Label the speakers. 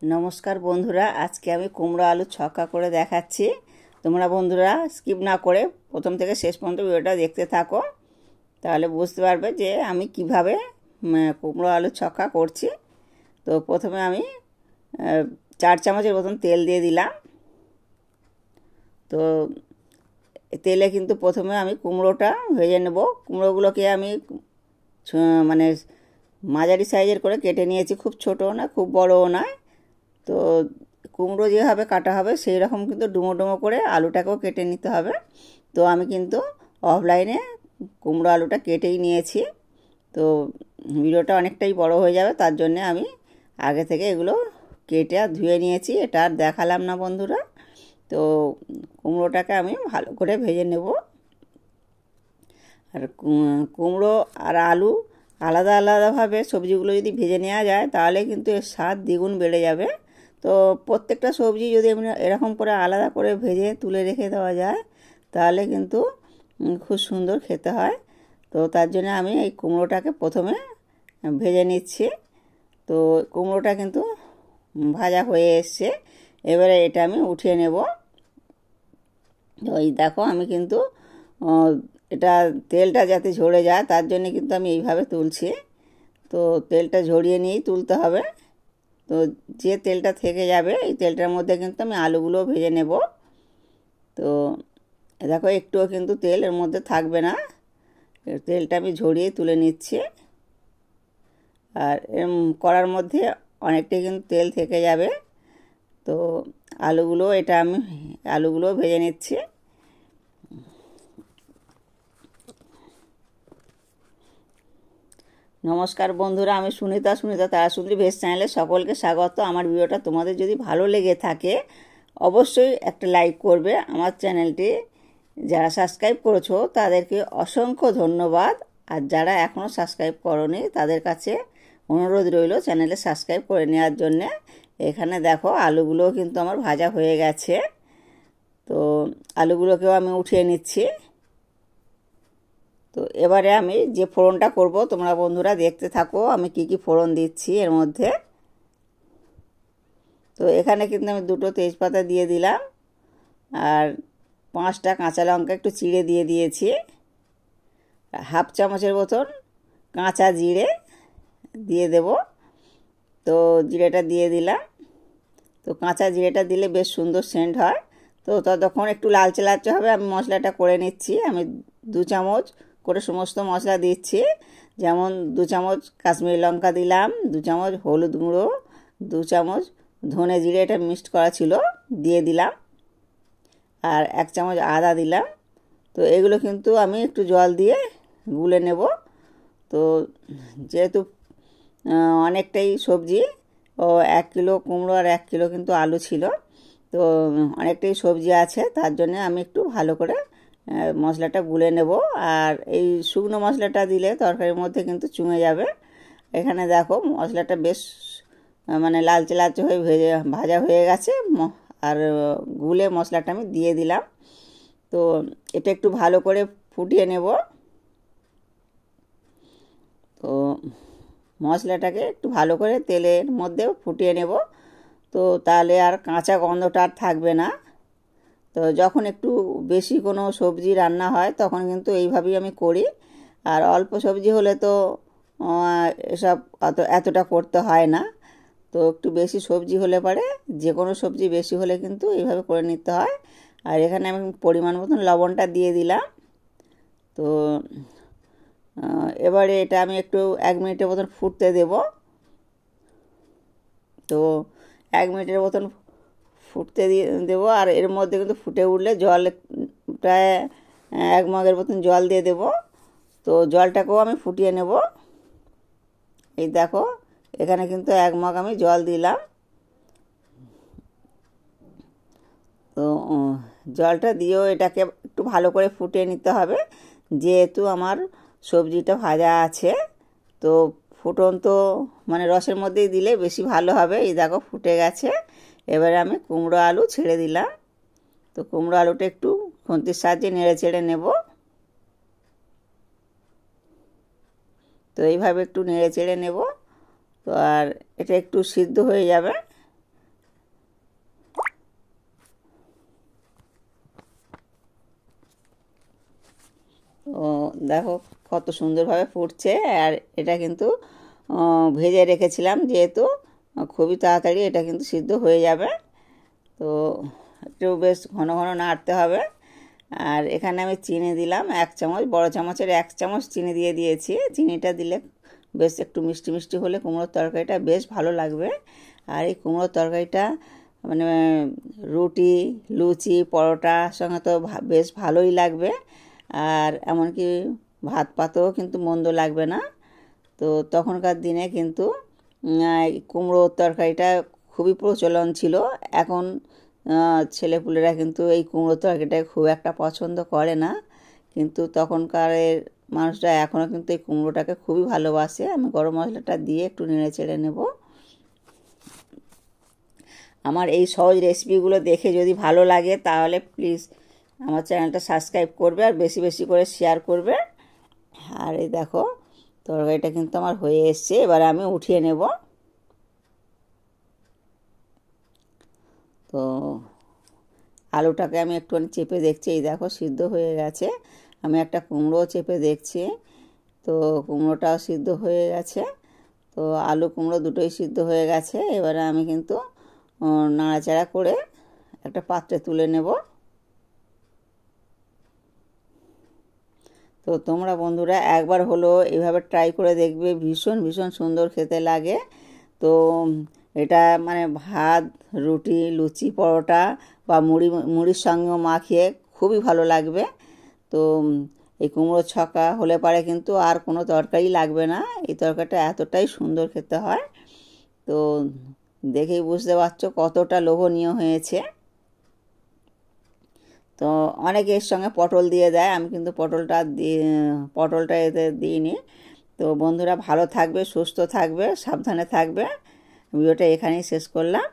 Speaker 1: নমস্কার বন্ধুরা, আজকে আমি কুমড়ো আলু ছক্কা করে দেখাচ্ছি। তোমরা বন্ধুরা স্কিপ না করে প্রথম থেকে শেষ পর্যন্ত ভিডিওটা দেখতে থাকো, তাহলে বুঝতে পারবে যে আমি কিভাবে কুমড়ো আলু ছক্কা করছি। তো প্রথমে আমি 4 চামচের মতন তেল দিয়ে দিলাম। তো তেলে কিন্তু প্রথমে আমি কুমড়োটা ভেজে নেব। কুমড়োগুলোকে আমি মানে মাঝারি সাইজের করে কেটে নিয়েছি, খুব ছোটও না খুব বড়ও নয়। তো কুমড়ো যেভাবে কাটা হবে সেই রকম কিন্তু ডুমো ডুমো করে আলুটাকেও কেটে নিতে হবে। তো আমি কিন্তু অফলাইনে কুমড়ো আলুটা কেটেই নিয়েছি। তো ভিডিওটা অনেকটাই বড় হয়ে যাবে, তার জন্যে আমি আগে থেকে এগুলো কেটে আর ধুয়ে নিয়েছি, এটা আর দেখালাম না বন্ধুরা। তো কুমড়োটাকে আমি ভালো করে ভেজে নেব। আর কুমড়ো আর আলু আলাদা আলাদাভাবে সবজিগুলো যদি ভেজে নেওয়া যায় তাহলে কিন্তু এর স্বাদ দ্বিগুণ বেড়ে যাবে। তো প্রত্যেকটা সবজি যদি এরকম করে আলাদা করে ভেজে তুলে রেখে দেওয়া যায় তাহলে কিন্তু খুব সুন্দর খেতে হয়। তো তার জন্য আমি এই কুমড়োটাকে প্রথমে ভেজে নিচ্ছি। তো কুমড়োটা কিন্তু ভাজা হয়ে এসছে, এবারে এটা আমি উঠিয়ে নেব। ওই দেখো আমি কিন্তু এটা তেলটা যাতে ঝরে যায় তার জন্য কিন্তু আমি এইভাবে তুলছি। তো তেলটা ঝরিয়ে নিয়েই তুলতে হবে। তো যে তেলটা থেকে যাবে এই তেলটার মধ্যে কিন্তু আমি আলুগুলো ভেজে নেব। তো দেখো একটুও কিন্তু তেল এর মধ্যে থাকবে না, তেলটা আমি ঝরিয়ে তুলে নিচ্ছি। আর কড়ার মধ্যে অনেকটাই কিন্তু তেল থেকে যাবে। তো আলুগুলো ভেজে নিচ্ছি। নমস্কার বন্ধুরা, আমি সুনিতা তারাসুন্দরী ভেজ চ্যানেলে সকলকে স্বাগত। আমার ভিডিওটা তোমাদের যদি ভালো লেগে থাকে অবশ্যই একটা লাইক করবে। আমার চ্যানেলটি যারা সাবস্ক্রাইব করেছো তাদেরকে অসংখ্য ধন্যবাদ, আর যারা এখনও সাবস্ক্রাইব করোনি তাদের কাছে অনুরোধ রইল চ্যানেলে সাবস্ক্রাইব করে নেওয়ার জন্যে। এখানে দেখো আলুগুলোও কিন্তু আমার ভাজা হয়ে গেছে। তো আলুগুলোকেও আমি উঠিয়ে নিচ্ছি। তো এবারে আমি যে ফোড়নটা করব তোমরা বন্ধুরা দেখতে থাকো আমি কি কি ফোড়ন দিচ্ছি এর মধ্যে। তো এখানে কিন্তু আমি 2টো তেজপাতা দিয়ে দিলাম, আর 5টা কাঁচা লঙ্কা একটু চিড়ে দিয়ে দিয়েছি। 1/2 চামচের মতন কাঁচা জিরে দিয়ে দেব। তো জিরেটা দিয়ে দিলাম। তো কাঁচা জিরেটা দিলে বেশ সুন্দর সেন্ট হয়। তো ততক্ষণ একটু লালচে লালচে হবে, আমি মশলাটা করে নিচ্ছি। আমি 2 চামচ করে সমস্ত মশলা দিচ্ছি, যেমন 2 চামচ কাশ্মীরি লঙ্কা দিলাম, 2 চামচ হলুদ গুঁড়ো, 2 চামচ ধনে জিরে এটা মিক্সড করা ছিল দিয়ে দিলাম, আর 1 চামচ আদা দিলাম। তো এগুলো কিন্তু আমি একটু জল দিয়ে গুলে নেব। তো যেহেতু অনেকটাই সবজি, ও 1 কিলো কুমড়ো আর 1 কিলো কিন্তু আলু ছিল, তো অনেকটাই সবজি আছে, তার জন্য আমি একটু ভালো করে মশলাটা গুলে নেব। আর এই শুকনো মশলাটা দিলে তরকারির মধ্যে কিন্তু চুঙে যাবে। এখানে দেখো মশলাটা বেশ মানে লালচে লালচে হয়ে ভাজা হয়ে গেছে, আর গুলে মশলাটা আমি দিয়ে দিলাম। তো এটা একটু ভালো করে ফুটিয়ে নেব। তো মশলাটাকে একটু ভালো করে তেলের মধ্যে ফুটিয়ে নেব, তো তাহলে আর কাঁচা গন্ধটা আর থাকবে না। তো যখন একটু বেশি কোনো সবজি রান্না হয় তখন কিন্তু এইভাবেই আমি করি। আর অল্প সবজি হলে তো এসব এতটা করতে হয় না। তো একটু বেশি সবজি হলে পারে, যে কোনো সবজি বেশি হলে কিন্তু এইভাবে করে নিতে হয়। আর এখানে আমি পরিমাণ মতন লবণটা দিয়ে দিলাম। তো এবারে এটা আমি একটু 1 মিনিটের মতন ফুটতে দেব। তো 1 মিনিটের মতন ফুটতে দিয়ে দেবো। আর এর মধ্যে কিন্তু ফুটে উঠলে জল প্রায় 1 মগের মতন জল দিয়ে দেব। তো জলটাকেও আমি ফুটিয়ে নেব। এই দেখো এখানে কিন্তু 1 মগ আমি জল দিলাম। তো জলটা দিয়েও এটাকে একটু ভালো করে ফুটিয়ে নিতে হবে, যেহেতু আমার সবজিটা ভাজা আছে। তো ফুটন্ত মানে রসের মধ্যেই দিলে বেশি ভালো হবে। এই দেখো ফুটে গেছে। এবারে আমি কুমড়ো আলু ছেড়ে দিলাম। তো কুমড়ো আলুটা একটু খুন্তির সাহায্যে নেড়ে চেড়ে নেব। তো এইভাবে একটু নেড়ে চেড়ে নেব। তো আর এটা একটু সিদ্ধ হয়ে যাবে। তো দেখো কত সুন্দরভাবে ফুটছে। আর এটা কিন্তু ভেজে রেখেছিলাম, যেহেতু খুবই তাড়াতাড়ি এটা কিন্তু সিদ্ধ হয়ে যাবে। তো একটু বেশ ঘন ঘন নাড়তে হবে। আর এখানে আমি চিনি দিলাম 1 চামচ, বড় চামচের 1 চামচ চিনি দিয়ে দিয়েছি। চিনিটা দিলে বেশ একটু মিষ্টি মিষ্টি হলে কুমড়োর তরকারিটা বেশ ভালো লাগবে। আর এই কুমড়োর তরকারিটা মানে রুটি, লুচি, পরোটার সঙ্গে তো বেশ ভালোই লাগবে। আর এমনকি ভাত পাতেও কিন্তু মন্দ লাগবে না। তো তখনকার দিনে কিন্তু কুমড়োর তরকারিটা খুবই প্রচলন ছিল। এখন ছেলেপুলেরা কিন্তু এই কুমড়োর তরকারিটা খুব একটা পছন্দ করে না, কিন্তু তখনকারের মানুষরা এখনও কিন্তু এই কুমড়োটাকে খুবই ভালোবাসে। আমি গরম মশলাটা দিয়ে একটু নেড়ে চেড়ে নেব। আমার এই সহজ রেসিপিগুলো দেখে যদি ভালো লাগে তাহলে প্লিজ আমার চ্যানেলটা সাবস্ক্রাইব করবে আর বেশি বেশি করে শেয়ার করবে। আর এই দেখো তরকারিটা কিন্তু আমার হয়ে এসছে, এবার আমি উঠিয়ে নেব। তো আলুটাকে আমি একটুখানি চেপে দেখছি, এই দেখো সিদ্ধ হয়ে গেছে। আমি একটা কুমড়ো চেপে দেখছি, তো কুমড়োটাও সিদ্ধ হয়ে গেছে। তো আলু কুমড়ো দুটোই সিদ্ধ হয়ে গেছে। এবারে আমি কিন্তু নাড়াচাড়া করে একটা পাত্রে তুলে নেব। তো তোমরা বন্ধুরা একবার হলো এভাবে ট্রাই করে দেখবে, ভীষণ ভীষণ সুন্দর খেতে লাগে। তো এটা মানে ভাত, রুটি, লুচি, পরোটা বা মুড়ির সঙ্গেও মাখিয়ে খুবই ভালো লাগবে। তো এই কুমড়ো ছক্কা হলে পারে কিন্তু আর কোনো তরকারি লাগবে না, এই তরকারিটা এতটাই সুন্দর খেতে হয়। তো দেখেই বুঝতে পারছো কতটা লোভনীয় হয়েছে। তো অনেকে এর সঙ্গে পটল দিয়ে দেয়, আমি কিন্তু পটলটা এতে দিইনি। তো বন্ধুরা ভালো থাকবে, সুস্থ থাকবে, সাবধানে থাকবে। ভিডিওটা এখানেই শেষ করলাম।